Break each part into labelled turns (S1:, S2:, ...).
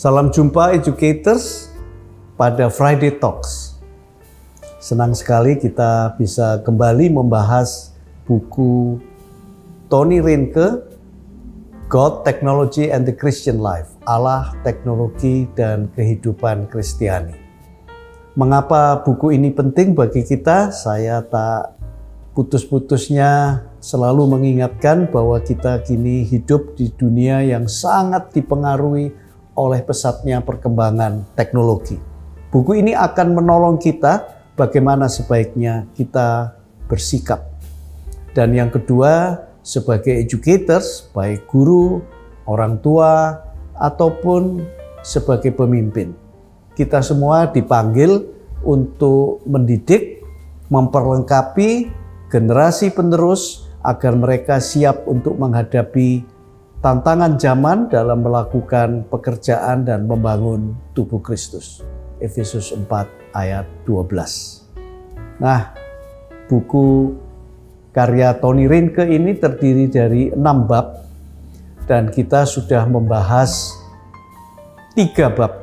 S1: Salam jumpa educators pada Friday Talks. Senang sekali kita bisa kembali membahas buku Tony Reinke, God, Technology and the Christian Life, Allah, Teknologi dan Kehidupan Kristiani. Mengapa buku ini penting bagi kita? Saya tak putus-putusnya selalu mengingatkan bahwa kita kini hidup di dunia yang sangat dipengaruhi oleh pesatnya perkembangan teknologi. Buku ini akan menolong kita bagaimana sebaiknya kita bersikap. Dan yang kedua, sebagai educators, baik guru, orang tua, ataupun sebagai pemimpin, kita semua dipanggil untuk mendidik, memperlengkapi generasi penerus agar mereka siap untuk menghadapi tantangan zaman dalam melakukan pekerjaan dan membangun tubuh Kristus. Efesus 4 ayat 12. Nah, buku karya Tony Reinke ini terdiri dari 6 bab dan kita sudah membahas 3 bab.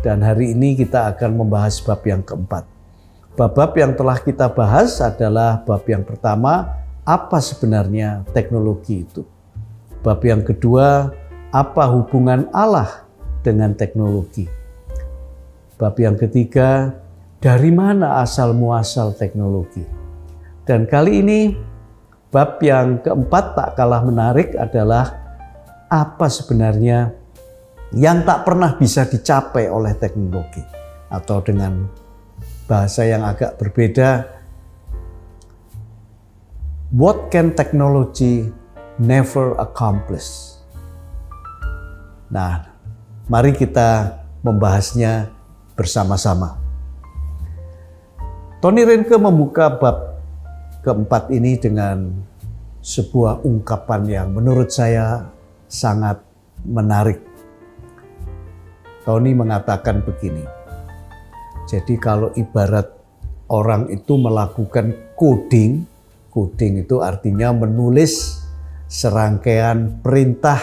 S1: Dan hari ini kita akan membahas bab yang keempat. Bab-bab yang telah kita bahas adalah bab yang pertama, apa sebenarnya teknologi itu? Bab yang kedua, apa hubungan Allah dengan teknologi? Bab yang ketiga, dari mana asal-muasal teknologi? Dan kali ini, bab yang keempat tak kalah menarik adalah apa sebenarnya yang tak pernah bisa dicapai oleh teknologi. Atau dengan bahasa yang agak berbeda, what can technology never accomplish? Nah, mari kita membahasnya bersama-sama. Tony Reinke membuka bab keempat ini dengan sebuah ungkapan yang menurut saya sangat menarik. Tony mengatakan begini, jadi kalau ibarat orang itu melakukan coding itu artinya menulis serangkaian perintah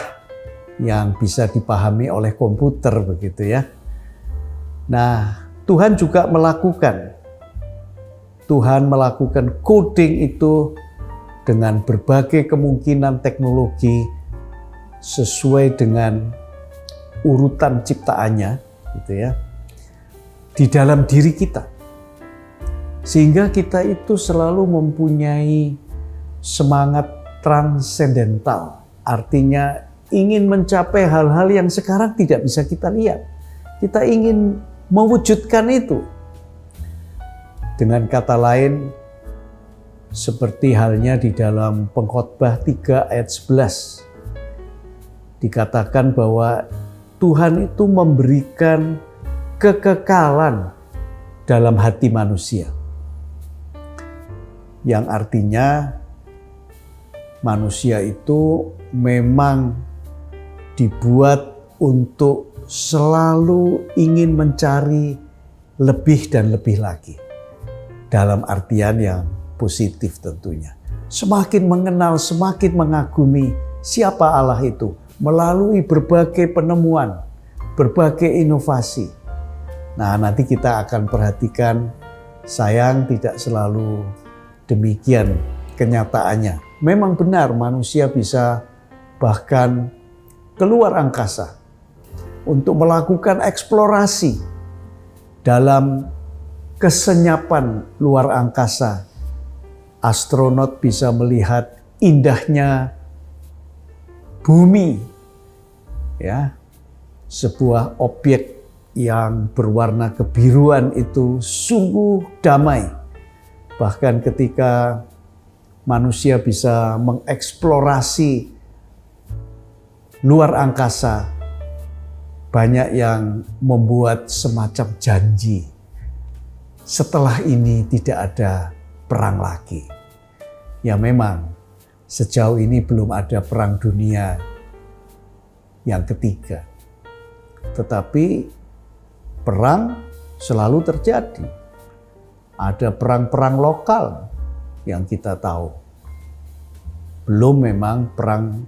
S1: yang bisa dipahami oleh komputer begitu ya. Nah, Tuhan juga melakukan coding itu dengan berbagai kemungkinan teknologi sesuai dengan urutan ciptaannya gitu ya. Di dalam diri kita. Sehingga kita itu selalu mempunyai semangat transendental, artinya ingin mencapai hal-hal yang sekarang tidak bisa kita lihat. Kita ingin mewujudkan itu. Dengan kata lain, seperti halnya di dalam Pengkhotbah 3 ayat 11, dikatakan bahwa Tuhan itu memberikan kekekalan dalam hati manusia. Yang artinya manusia itu memang dibuat untuk selalu ingin mencari lebih dan lebih lagi. Dalam artian yang positif tentunya. Semakin mengenal, semakin mengagumi siapa Allah itu melalui berbagai penemuan, berbagai inovasi. Nah, nanti kita akan perhatikan, sayang tidak selalu demikian kenyataannya. Memang benar manusia bisa bahkan keluar angkasa untuk melakukan eksplorasi dalam kesenyapan luar angkasa. Astronot bisa melihat indahnya bumi, ya, sebuah objek yang berwarna kebiruan itu sungguh damai. Bahkan ketika manusia bisa mengeksplorasi luar angkasa, banyak yang membuat semacam janji. Setelah ini tidak ada perang lagi. Ya memang sejauh ini belum ada perang dunia yang ketiga. Tetapi perang selalu terjadi. Ada perang-perang lokal yang kita tahu. Belum memang perang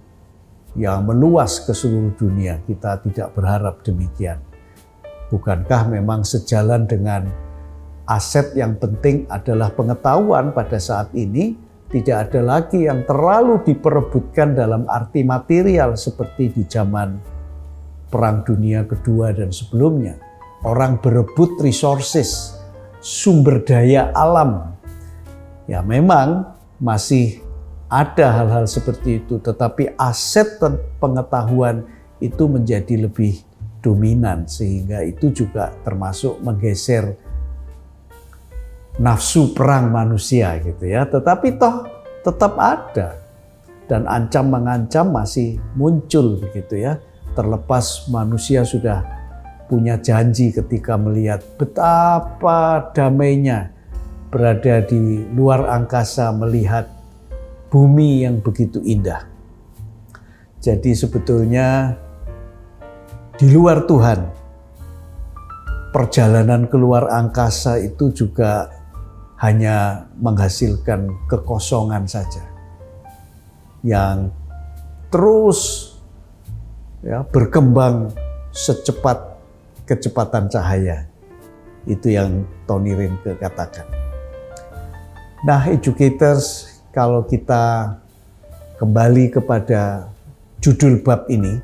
S1: yang meluas ke seluruh dunia. Kita tidak berharap demikian. Bukankah memang sejalan dengan aset yang penting adalah pengetahuan pada saat ini tidak ada lagi yang terlalu diperebutkan dalam arti material seperti di zaman Perang Dunia Kedua dan sebelumnya. Orang berebut resources, sumber daya alam. Ya memang masih ada hal-hal seperti itu, tetapi aset pengetahuan itu menjadi lebih dominan, sehingga itu juga termasuk menggeser nafsu perang manusia gitu ya. Tetapi toh tetap ada dan ancam-mengancam masih muncul begitu ya. Terlepas manusia sudah punya janji ketika melihat betapa damainya berada di luar angkasa melihat bumi yang begitu indah. Jadi sebetulnya di luar Tuhan, perjalanan keluar angkasa itu juga hanya menghasilkan kekosongan saja yang terus ya, berkembang secepat kecepatan cahaya. Itu yang Tony Reinke katakan. Nah, educators, kalau kita kembali kepada judul bab ini,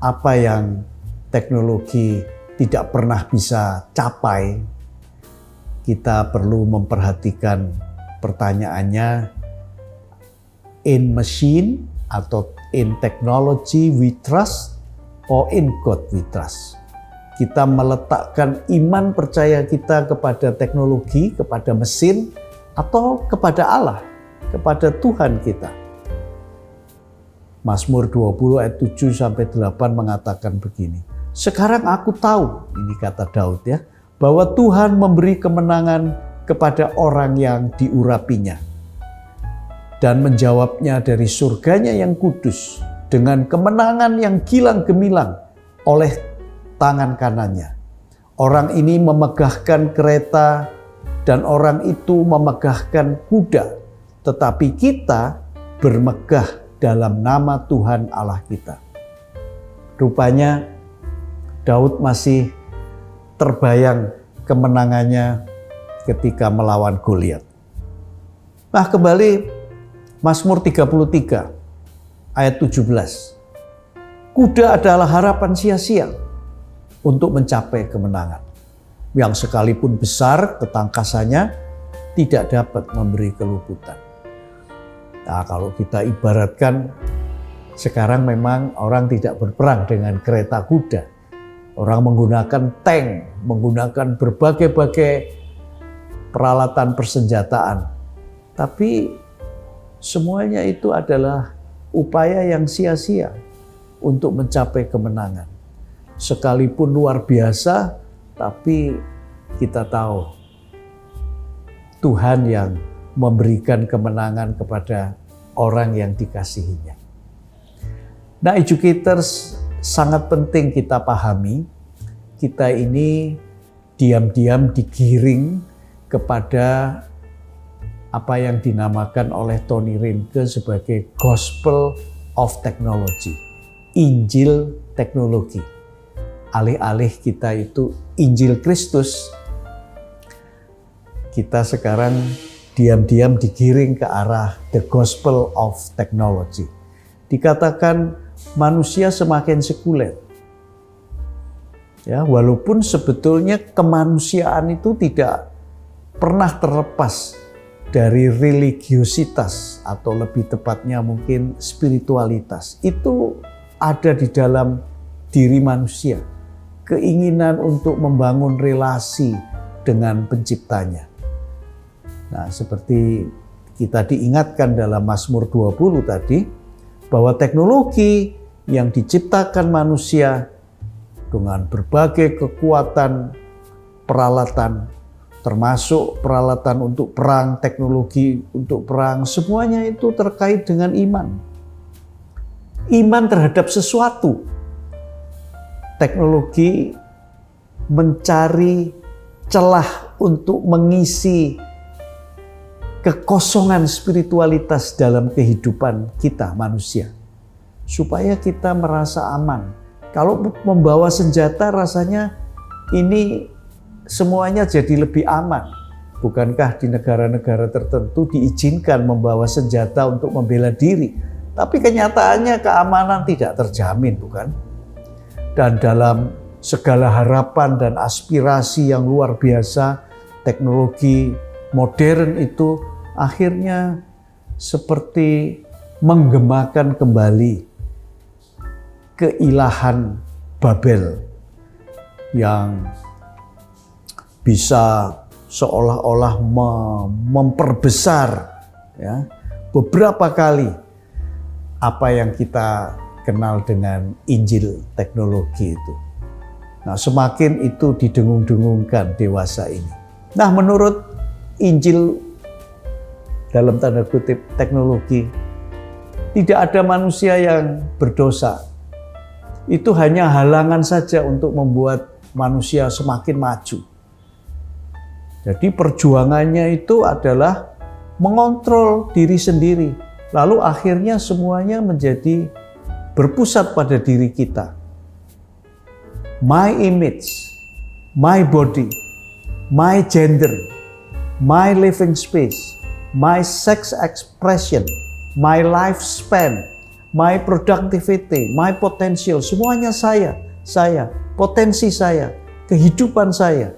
S1: apa yang teknologi tidak pernah bisa capai, kita perlu memperhatikan pertanyaannya, in machine atau in technology we trust or in God we trust. Kita meletakkan iman percaya kita kepada teknologi, kepada mesin, atau kepada Allah, kepada Tuhan kita. Mazmur 20 ayat 7-8 mengatakan begini. Sekarang aku tahu, ini kata Daud ya, bahwa Tuhan memberi kemenangan kepada orang yang diurapinya dan menjawabnya dari surganya yang kudus dengan kemenangan yang gilang gemilang oleh tangan kanannya. Orang ini memegahkan kereta dan orang itu memegahkan kuda, tetapi kita bermegah dalam nama Tuhan Allah kita. Rupanya Daud masih terbayang kemenangannya ketika melawan Goliat. Nah, kembali Mazmur 33 ayat 17. Kuda adalah harapan sia-sia untuk mencapai kemenangan. Yang sekalipun besar ketangkasannya tidak dapat memberi keluputan. Nah, kalau kita ibaratkan sekarang memang orang tidak berperang dengan kereta kuda. Orang menggunakan tank, menggunakan berbagai-bagai peralatan persenjataan. Tapi semuanya itu adalah upaya yang sia-sia untuk mencapai kemenangan. Sekalipun luar biasa, tapi kita tahu Tuhan yang memberikan kemenangan kepada orang yang dikasihinya. Nah, educators, sangat penting kita pahami, kita ini diam-diam digiring kepada apa yang dinamakan oleh Tony Reinke sebagai Gospel of Technology, Injil teknologi. Alih-alih kita itu Injil Kristus, kita sekarang diam-diam digiring ke arah the Gospel of Technology. Dikatakan manusia semakin sekuler. Ya, walaupun sebetulnya kemanusiaan itu tidak pernah terlepas dari religiositas atau lebih tepatnya mungkin spiritualitas. Itu ada di dalam diri manusia. Keinginan untuk membangun relasi dengan penciptanya. Nah, seperti kita diingatkan dalam Mazmur 20 tadi, bahwa teknologi yang diciptakan manusia dengan berbagai kekuatan peralatan, termasuk peralatan untuk perang, teknologi untuk perang, semuanya itu terkait dengan iman. Iman terhadap sesuatu. Teknologi mencari celah untuk mengisi kekosongan spiritualitas dalam kehidupan kita manusia. supaya kita merasa aman. Kalau membawa senjata rasanya ini semuanya jadi lebih aman. Bukankah di negara-negara tertentu diizinkan membawa senjata untuk membela diri? Tapi kenyataannya keamanan tidak terjamin, bukan? Dan dalam segala harapan dan aspirasi yang luar biasa, teknologi modern itu akhirnya seperti menggemakan kembali keilahan Babel yang bisa seolah-olah memperbesar ya, beberapa kali apa yang kita kenal dengan Injil teknologi itu. Nah, semakin itu didengung-dengungkan dewasa ini. Nah, menurut Injil dalam tanda kutip teknologi, tidak ada manusia yang berdosa. Itu hanya halangan saja untuk membuat manusia semakin maju. Jadi perjuangannya itu adalah mengontrol diri sendiri. Lalu akhirnya semuanya menjadi berpusat pada diri kita. My image, my body, my gender, my living space, my sex expression, my lifespan, my productivity, my potential, semuanya saya, potensi saya, kehidupan saya.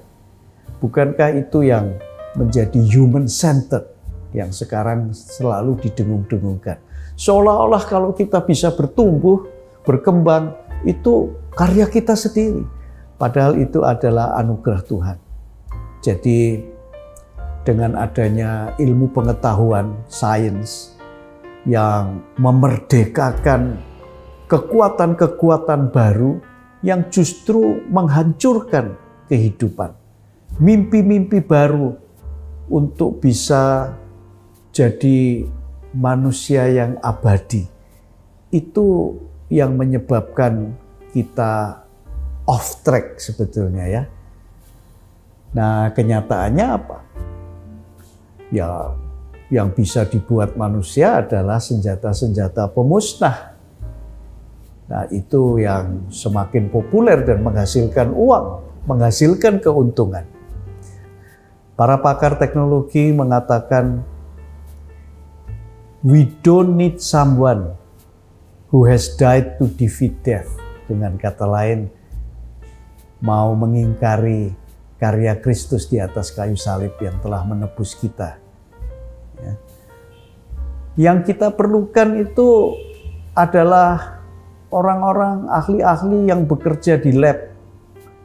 S1: Bukankah itu yang menjadi human centered yang sekarang selalu didengung-dengungkan? Seolah-olah kalau kita bisa bertumbuh, berkembang, itu karya kita sendiri. Padahal itu adalah anugerah Tuhan. Jadi dengan adanya ilmu pengetahuan, sains, yang memerdekakan kekuatan-kekuatan baru yang justru menghancurkan kehidupan. Mimpi-mimpi baru untuk bisa jadi manusia yang abadi. Itu yang menyebabkan kita off track sebetulnya ya. Nah, kenyataannya apa? Ya, yang bisa dibuat manusia adalah senjata-senjata pemusnah. Nah, itu yang semakin populer dan menghasilkan uang, menghasilkan keuntungan. Para pakar teknologi mengatakan, we don't need someone who has died to defeat death. Dengan kata lain, mau mengingkari karya Kristus di atas kayu salib yang telah menebus kita. Ya. Yang kita perlukan itu adalah orang-orang ahli-ahli yang bekerja di lab,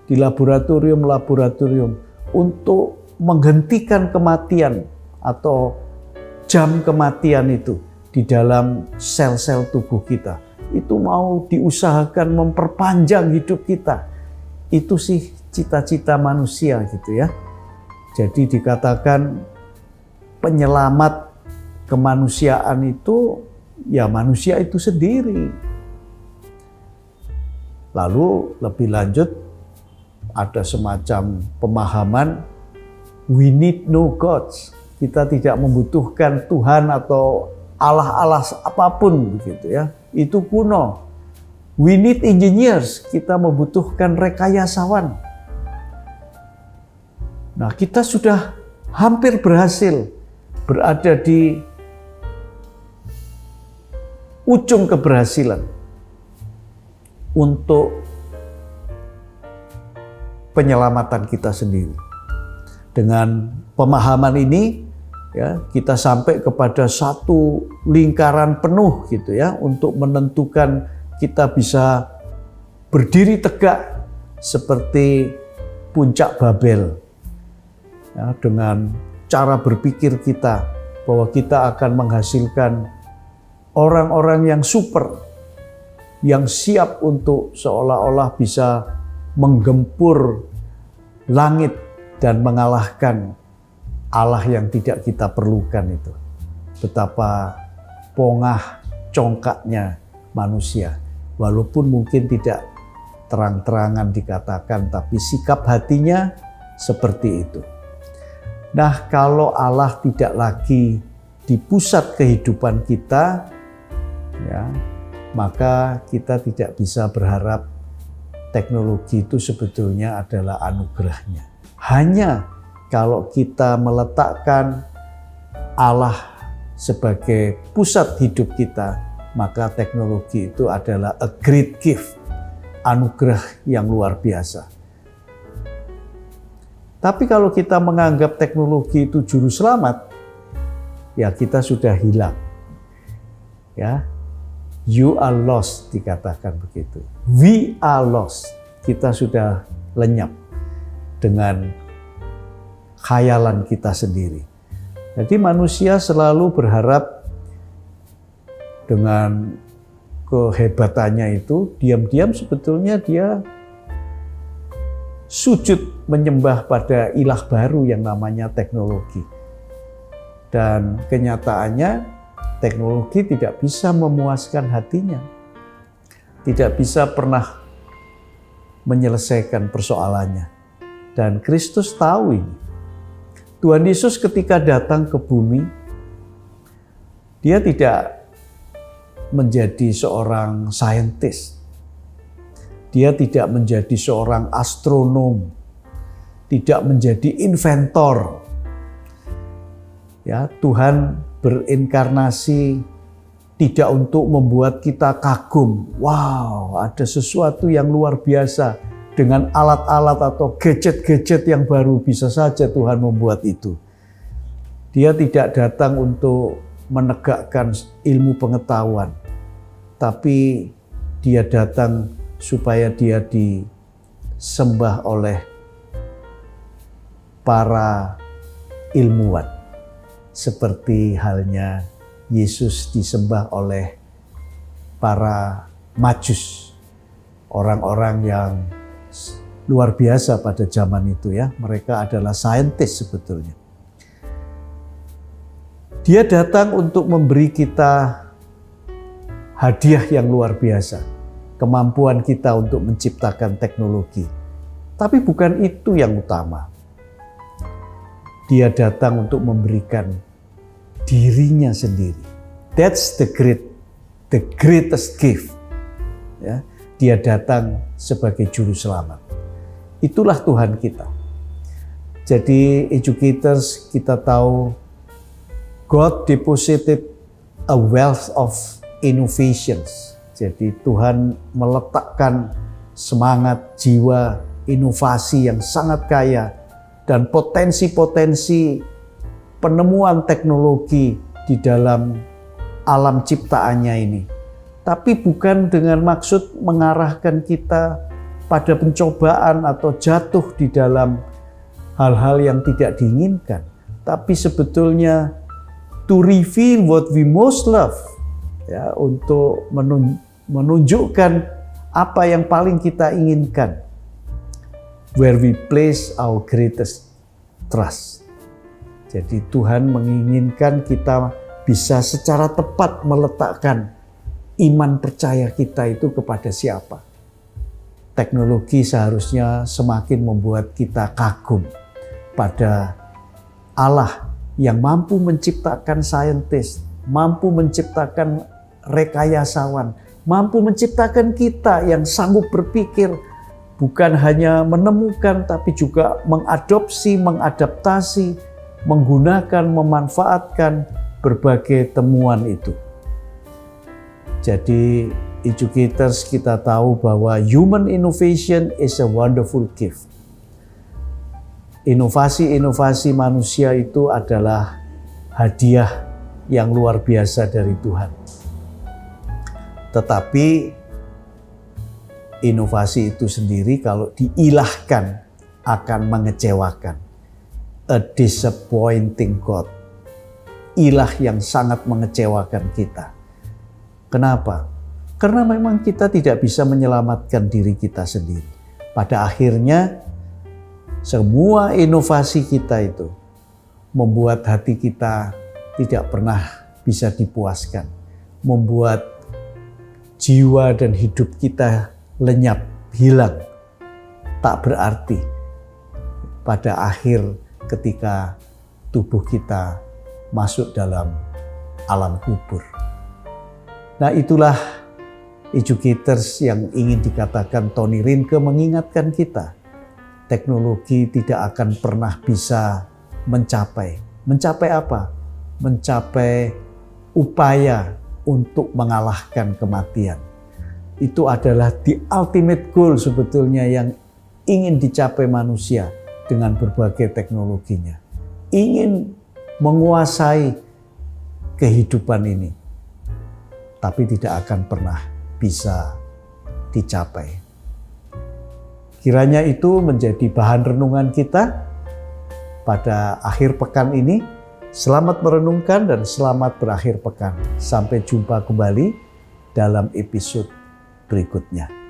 S1: di laboratorium-laboratorium untuk menghentikan kematian atau jam kematian itu di dalam sel-sel tubuh kita. Itu mau diusahakan memperpanjang hidup kita. Itu sih cita-cita manusia gitu ya. Jadi dikatakan penyelamat kemanusiaan itu ya manusia itu sendiri. Lalu lebih lanjut ada semacam pemahaman we need no gods. Kita tidak membutuhkan Tuhan atau Allah-Allah apapun begitu ya. Itu kuno. We need engineers. Kita membutuhkan rekayasawan. Nah, kita sudah hampir berhasil berada di ujung keberhasilan untuk penyelamatan kita sendiri. Dengan pemahaman ini, ya, kita sampai kepada satu lingkaran penuh gitu ya, untuk menentukan kita bisa berdiri tegak seperti puncak Babel. Ya, dengan cara berpikir kita bahwa kita akan menghasilkan orang-orang yang super, yang siap untuk seolah-olah bisa menggempur langit dan mengalahkan Allah yang tidak kita perlukan itu. Betapa pongah congkaknya manusia. Walaupun mungkin tidak terang-terangan dikatakan, tapi sikap hatinya seperti itu. Nah, kalau Allah tidak lagi di pusat kehidupan kita, ya, maka kita tidak bisa berharap teknologi itu sebetulnya adalah anugerahnya. Hanya kalau kita meletakkan Allah sebagai pusat hidup kita, maka teknologi itu adalah a great gift, anugerah yang luar biasa. Tapi kalau kita menganggap teknologi itu juru selamat, ya kita sudah hilang. Ya, you are lost dikatakan begitu. We are lost. Kita sudah lenyap dengan khayalan kita sendiri. Jadi manusia selalu berharap dengan kehebatannya itu, diam-diam sebetulnya dia sujud menyembah pada ilah baru yang namanya teknologi. Dan kenyataannya teknologi tidak bisa memuaskan hatinya. Tidak bisa pernah menyelesaikan persoalannya. Dan Kristus tahu ini. Tuhan Yesus ketika datang ke bumi, dia tidak menjadi seorang saintis. Dia tidak menjadi seorang astronom, tidak menjadi inventor. Ya, Tuhan berinkarnasi tidak untuk membuat kita kagum. Wow, ada sesuatu yang luar biasa dengan alat-alat atau gadget-gadget yang baru, bisa saja Tuhan membuat itu. Dia tidak datang untuk menegakkan ilmu pengetahuan, tapi dia datang supaya dia disembah oleh para ilmuwan. Seperti halnya Yesus disembah oleh para Majus, orang-orang yang luar biasa pada zaman itu ya. Mereka adalah saintis sebetulnya. Dia datang untuk memberi kita hadiah yang luar biasa. Kemampuan kita untuk menciptakan teknologi. Tapi bukan itu yang utama. Dia datang untuk memberikan dirinya sendiri. That's the greatest gift. Ya, dia datang sebagai juru selamat. Itulah Tuhan kita. Jadi educators, kita tahu God deposited a wealth of innovations. Jadi Tuhan meletakkan semangat jiwa inovasi yang sangat kaya dan potensi-potensi penemuan teknologi di dalam alam ciptaannya ini. Tapi bukan dengan maksud mengarahkan kita pada pencobaan atau jatuh di dalam hal-hal yang tidak diinginkan. Tapi sebetulnya to reveal what we most love. Ya, untuk menunjukkan apa yang paling kita inginkan, where we place our greatest trust. Jadi Tuhan menginginkan kita bisa secara tepat meletakkan iman percaya kita itu kepada siapa. Teknologi seharusnya semakin membuat kita kagum pada Allah yang mampu menciptakan saintis, mampu menciptakan rekayasawan, mampu menciptakan kita yang sanggup berpikir, bukan hanya menemukan tapi juga mengadopsi, mengadaptasi, menggunakan, memanfaatkan berbagai temuan itu. Jadi educators, kita tahu bahwa human innovation is a wonderful gift. Inovasi-inovasi manusia itu adalah hadiah yang luar biasa dari Tuhan. Tetapi inovasi itu sendiri kalau diilahkan akan mengecewakan. A disappointing God. Ilah yang sangat mengecewakan kita. Kenapa? Karena memang kita tidak bisa menyelamatkan diri kita sendiri. Pada akhirnya semua inovasi kita itu membuat hati kita tidak pernah bisa dipuaskan. Membuat jiwa dan hidup kita lenyap, hilang, tak berarti pada akhir ketika tubuh kita masuk dalam alam kubur. Nah, itulah educators yang ingin dikatakan Tony Reinke mengingatkan kita, teknologi tidak akan pernah bisa mencapai. Mencapai apa? Mencapai upaya untuk mengalahkan kematian. Itu adalah the ultimate goal sebetulnya yang ingin dicapai manusia dengan berbagai teknologinya. Ingin menguasai kehidupan ini, tapi tidak akan pernah bisa dicapai. Kiranya itu menjadi bahan renungan kita pada akhir pekan ini. Selamat merenungkan dan selamat berakhir pekan. Sampai jumpa kembali dalam episode berikutnya.